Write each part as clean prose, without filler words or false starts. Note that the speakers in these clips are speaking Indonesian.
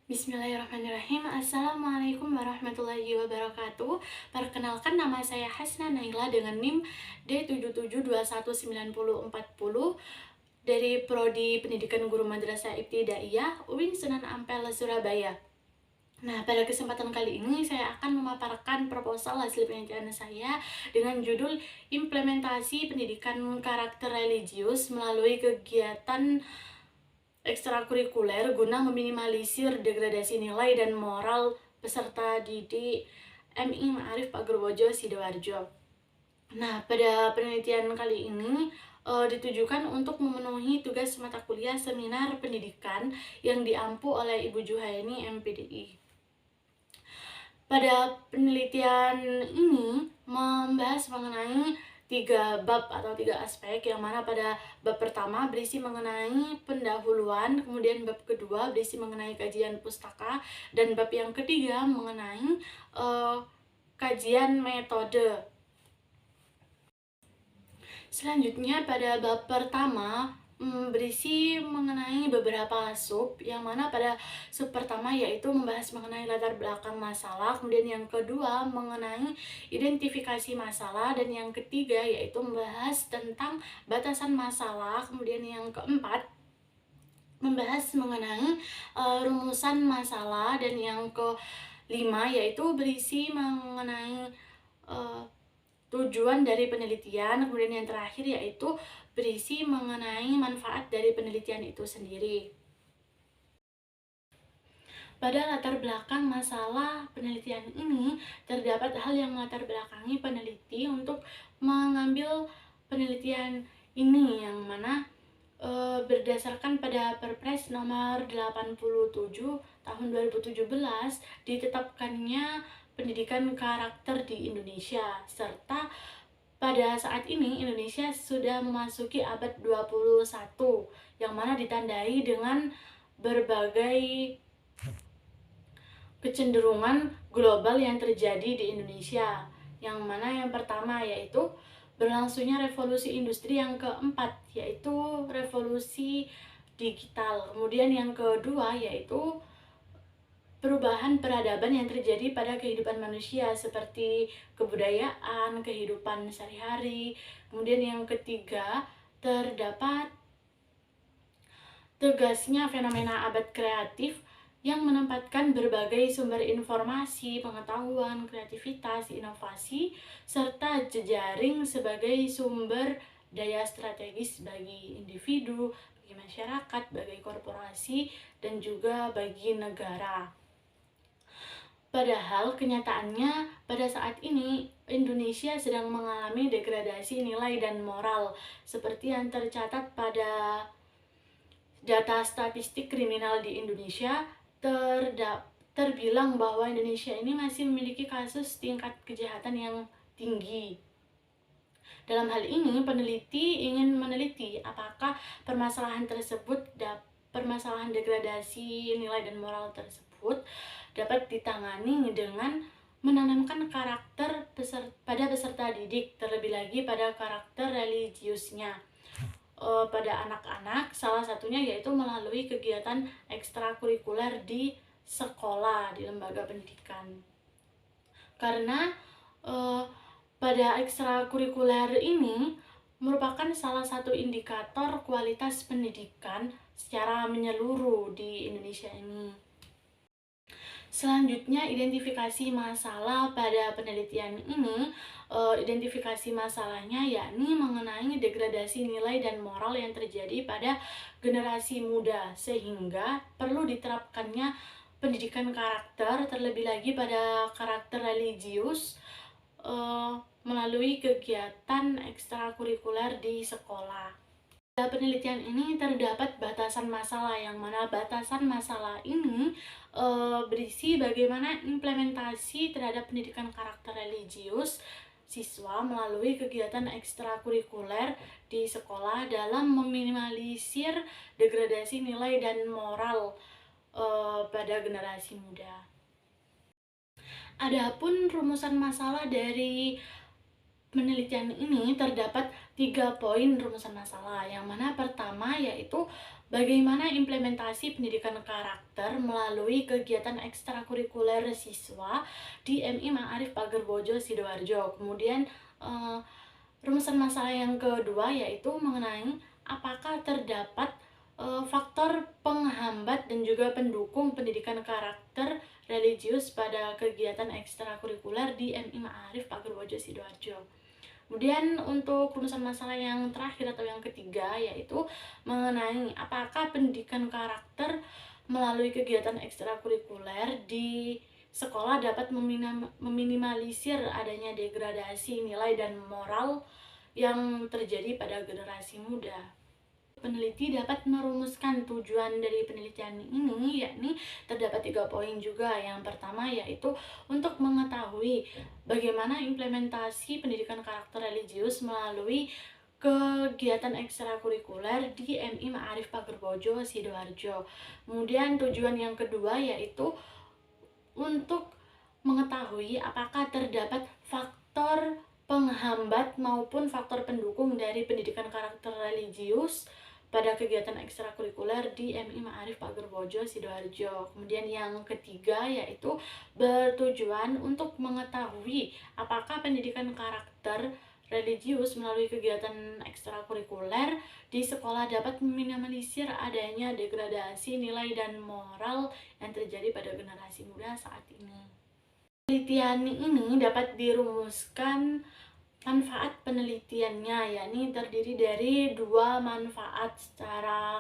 Bismillahirrahmanirrahim. Assalamualaikum warahmatullahi wabarakatuh. Perkenalkan, nama saya Hasna Naila dengan NIM D77219040 dari Prodi Pendidikan Guru Madrasah Ibtidaiyah UIN Sunan Ampel, Surabaya. Nah, pada kesempatan kali ini saya akan memaparkan proposal hasil penelitian saya dengan judul Implementasi Pendidikan Karakter Religius melalui kegiatan ekstrakurikuler guna meminimalisir degradasi nilai dan moral peserta didik MI Ma'arif Pagerwojo, Sidoarjo. Nah, pada penelitian kali ini ditujukan untuk memenuhi tugas mata kuliah seminar pendidikan yang diampu oleh Ibu Juhaini MPDI. Pada penelitian ini membahas mengenai 3 bab atau 3 aspek, yang mana pada bab pertama berisi mengenai pendahuluan, kemudian bab kedua berisi mengenai kajian pustaka, dan bab yang ketiga mengenai kajian metode. Selanjutnya pada bab pertama berisi mengenai beberapa sub, yang mana pada sub pertama yaitu membahas mengenai latar belakang masalah, kemudian yang kedua mengenai identifikasi masalah, dan yang ketiga yaitu membahas tentang batasan masalah, kemudian yang keempat membahas mengenai rumusan masalah, dan yang kelima yaitu berisi mengenai tujuan dari penelitian, kemudian yang terakhir yaitu berisi mengenai manfaat dari penelitian itu sendiri. Pada latar belakang masalah penelitian ini, terdapat hal yang melatar belakangi peneliti untuk mengambil penelitian ini, yang mana berdasarkan pada Perpres nomor 87 tahun 2017 ditetapkannya pendidikan karakter di Indonesia, serta pada saat ini Indonesia sudah memasuki abad 21 yang mana ditandai dengan berbagai kecenderungan global yang terjadi di Indonesia, yang mana yang pertama yaitu berlangsungnya revolusi industri yang keempat, yaitu revolusi digital. Kemudian yang kedua yaitu perubahan peradaban yang terjadi pada kehidupan manusia seperti kebudayaan, kehidupan sehari-hari. Kemudian yang ketiga terdapat tegasnya fenomena abad kreatif yang menempatkan berbagai sumber informasi, pengetahuan, kreativitas, inovasi, serta jejaring sebagai sumber daya strategis bagi individu, bagi masyarakat, bagi korporasi, dan juga bagi negara. Padahal kenyataannya pada saat ini Indonesia sedang mengalami degradasi nilai dan moral, seperti yang tercatat pada data statistik kriminal di Indonesia. Terbilang bahwa Indonesia ini masih memiliki kasus tingkat kejahatan yang tinggi. Dalam hal ini, peneliti ingin meneliti apakah permasalahan degradasi nilai dan moral tersebut dapat ditangani dengan menanamkan karakter pada peserta didik, terlebih lagi pada karakter religiusnya pada anak-anak, salah satunya yaitu melalui kegiatan ekstrakurikuler di sekolah, di lembaga pendidikan. Karena pada ekstrakurikuler ini merupakan salah satu indikator kualitas pendidikan secara menyeluruh di Indonesia ini. Selanjutnya, identifikasi masalah pada penelitian ini. Identifikasi masalahnya yakni mengenai degradasi nilai dan moral yang terjadi pada generasi muda, sehingga perlu diterapkannya pendidikan karakter, terlebih lagi pada karakter religius melalui kegiatan ekstrakurikuler di sekolah. Pada penelitian ini terdapat batasan masalah, yang mana batasan masalah ini berisi bagaimana implementasi terhadap pendidikan karakter religius siswa melalui kegiatan ekstrakurikuler di sekolah dalam meminimalisir degradasi nilai dan moral pada generasi muda. Adapun rumusan masalah dari penelitian ini terdapat 3 poin rumusan masalah, yang mana pertama yaitu bagaimana implementasi pendidikan karakter melalui kegiatan ekstrakurikuler siswa di MI Ma'arif Pagerbojo Sidoarjo. Kemudian eh, rumusan masalah yang kedua yaitu mengenai apakah terdapat faktor penghambat dan juga pendukung pendidikan karakter religius pada kegiatan ekstrakurikuler di MI Ma'arif Pagerbojo Sidoarjo. Kemudian untuk rumusan masalah yang terakhir atau yang ketiga yaitu mengenai apakah pendidikan karakter melalui kegiatan ekstrakurikuler di sekolah dapat meminimalisir adanya degradasi nilai dan moral yang terjadi pada generasi muda. Peneliti dapat merumuskan tujuan dari penelitian ini, yakni terdapat 3 poin juga. Yang pertama yaitu untuk mengetahui bagaimana implementasi pendidikan karakter religius melalui kegiatan ekstrakurikuler di MI Ma'arif Pagerbojo Sidoarjo. Kemudian tujuan yang kedua yaitu untuk mengetahui apakah terdapat faktor penghambat maupun faktor pendukung dari pendidikan karakter religius pada kegiatan ekstrakurikuler di MI Ma'arif Pagerbojo Sidoarjo. Kemudian yang ketiga yaitu bertujuan untuk mengetahui apakah pendidikan karakter religius melalui kegiatan ekstrakurikuler di sekolah dapat meminimalisir adanya degradasi nilai dan moral yang terjadi pada generasi muda saat ini. Penelitian ini dapat dirumuskan manfaat penelitiannya, yakni terdiri dari 2 manfaat secara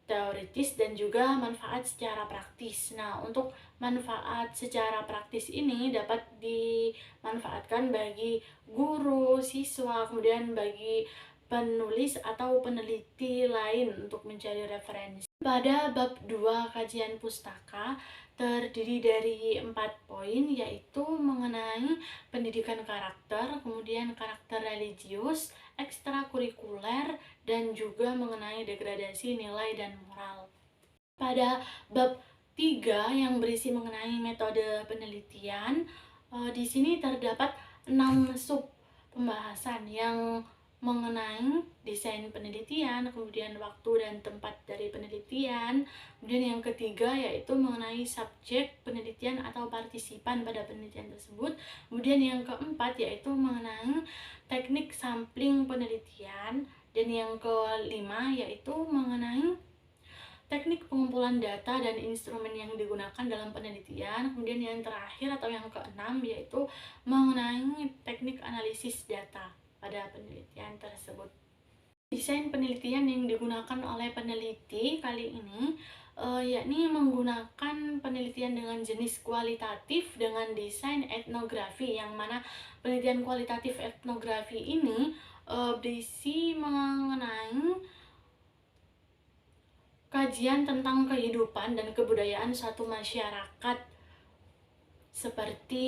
teoritis dan juga manfaat secara praktis. Nah, untuk manfaat secara praktis ini dapat dimanfaatkan bagi guru, siswa, kemudian bagi penulis atau peneliti lain untuk mencari referensi. Pada bab 2 kajian pustaka terdiri dari 4 poin, yaitu mengenai pendidikan karakter, kemudian karakter religius, ekstrakurikuler, dan juga mengenai degradasi nilai dan moral. Pada bab 3 yang berisi mengenai metode penelitian, di sini terdapat 6 sub pembahasan yang mengenai desain penelitian, kemudian waktu dan tempat dari penelitian, kemudian yang ketiga yaitu mengenai subjek penelitian atau partisipan pada penelitian tersebut, kemudian yang keempat yaitu mengenai teknik sampling penelitian, dan yang kelima yaitu mengenai teknik pengumpulan data dan instrumen yang digunakan dalam penelitian. Kemudian yang terakhir atau yang keenam yaitu mengenai teknik analisis data pada penelitian tersebut. Desain penelitian yang digunakan oleh peneliti kali ini yakni menggunakan penelitian dengan jenis kualitatif dengan desain etnografi, yang mana penelitian kualitatif etnografi ini berisi mengenai kajian tentang kehidupan dan kebudayaan suatu masyarakat, seperti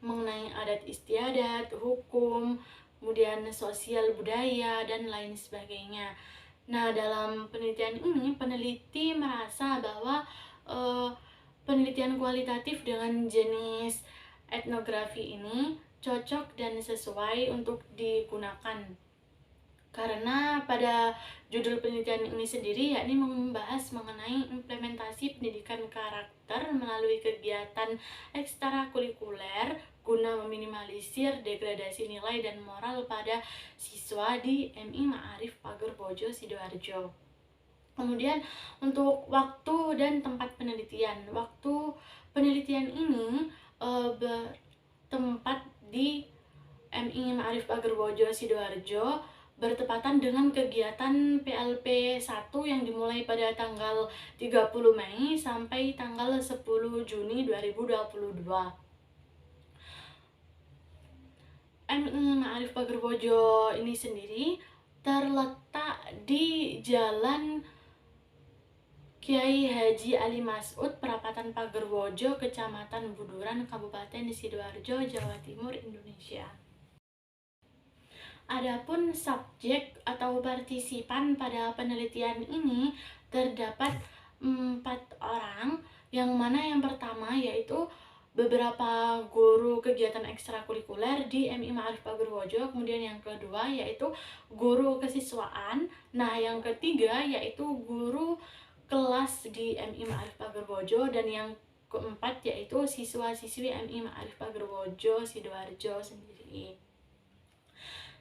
mengenai adat istiadat, hukum, kemudian sosial budaya, dan lain sebagainya. Nah, dalam penelitian ini, peneliti merasa bahwa penelitian kualitatif dengan jenis etnografi ini cocok dan sesuai untuk digunakan. Karena pada judul penelitian ini sendiri yakni membahas mengenai implementasi pendidikan karakter melalui kegiatan ekstrakurikuler guna meminimalisir degradasi nilai dan moral pada siswa di MI Ma'arif Pagerbojo Sidoarjo. Kemudian untuk waktu dan tempat penelitian. Waktu penelitian ini bertempat di MI Ma'arif Pagerbojo Sidoarjo, bertepatan dengan kegiatan PLP 1 yang dimulai pada tanggal 30 Mei sampai tanggal 10 Juni 2022. MI Ma'arif Pagerbojo ini sendiri terletak di Jalan Kiai Haji Ali Mas'ud, Perapatan Pagerbojo, Kecamatan Buduran, Kabupaten Sidoarjo, Jawa Timur, Indonesia. Adapun subjek atau partisipan pada penelitian ini terdapat 4 orang, yang mana yang pertama yaitu beberapa guru kegiatan ekstrakurikuler di MI Ma'arif Pagerwojo. Kemudian yang kedua yaitu guru kesiswaan. Nah, yang ketiga yaitu guru kelas di MI Ma'arif Pagerwojo, dan yang keempat yaitu siswa-siswi MI Ma'arif Pagerwojo Sidoarjo sendiri.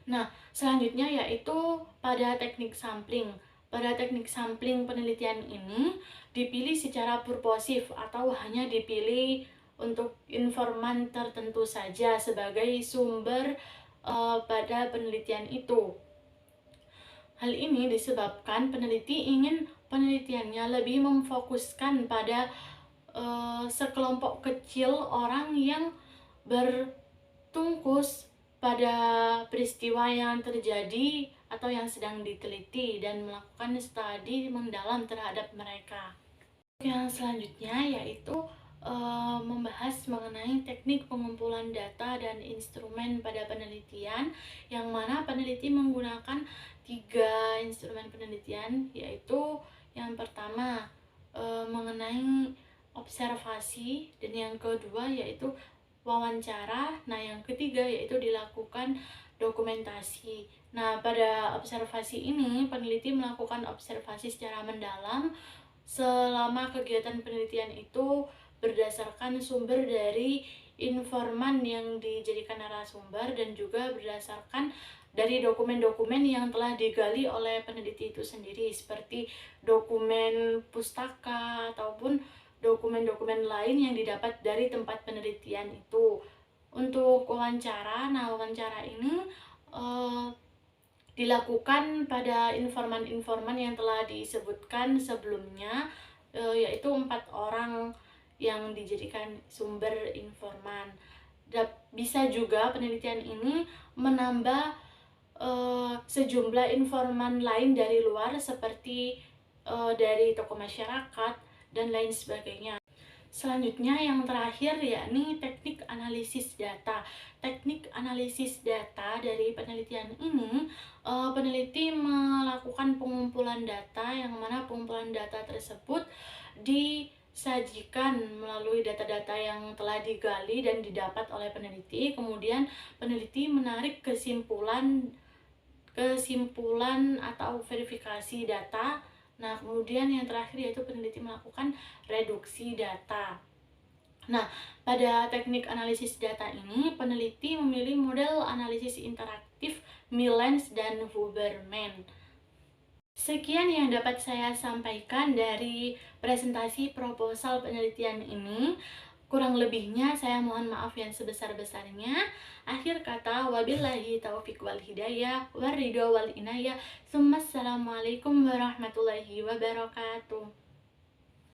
Nah, selanjutnya yaitu pada teknik sampling. Pada teknik sampling penelitian ini dipilih secara purposif atau hanya dipilih untuk informan tertentu saja sebagai sumber pada penelitian itu. Hal ini disebabkan peneliti ingin penelitiannya lebih memfokuskan pada sekelompok kecil orang yang bertungkus pada peristiwa yang terjadi atau yang sedang diteliti dan melakukan studi mendalam terhadap mereka. Yang selanjutnya yaitu membahas mengenai teknik pengumpulan data dan instrumen pada penelitian, yang mana peneliti menggunakan 3 instrumen penelitian, yaitu yang pertama mengenai observasi, dan yang kedua yaitu wawancara. Nah, yang ketiga yaitu dilakukan dokumentasi. Nah, pada observasi ini peneliti melakukan observasi secara mendalam selama kegiatan penelitian itu berdasarkan sumber dari informan yang dijadikan narasumber dan juga berdasarkan dari dokumen-dokumen yang telah digali oleh peneliti itu sendiri, seperti dokumen pustaka ataupun dokumen-dokumen lain yang didapat dari tempat penelitian itu. Untuk wawancara, nah wawancara ini dilakukan pada informan-informan yang telah disebutkan sebelumnya, yaitu 4 orang yang dijadikan sumber informan. Bisa juga penelitian ini menambah sejumlah informan lain dari luar, seperti dari tokoh masyarakat dan lain sebagainya. Selanjutnya yang terakhir yakni teknik analisis data. Teknik analisis data dari penelitian ini, peneliti melakukan pengumpulan data, yang mana pengumpulan data tersebut disajikan melalui data-data yang telah digali dan didapat oleh peneliti. Kemudian peneliti menarik kesimpulan atau verifikasi data. Nah, kemudian yang terakhir yaitu peneliti melakukan reduksi data. Nah, pada teknik analisis data ini, peneliti memilih model analisis interaktif Millens dan Huberman. Sekian yang dapat saya sampaikan dari presentasi proposal penelitian ini. Kurang lebihnya saya mohon maaf yang sebesar-besarnya. Akhir kata, wabillahi taufiq wal hidayah, waridho wal inayah. Assalamualaikum warahmatullahi wabarakatuh.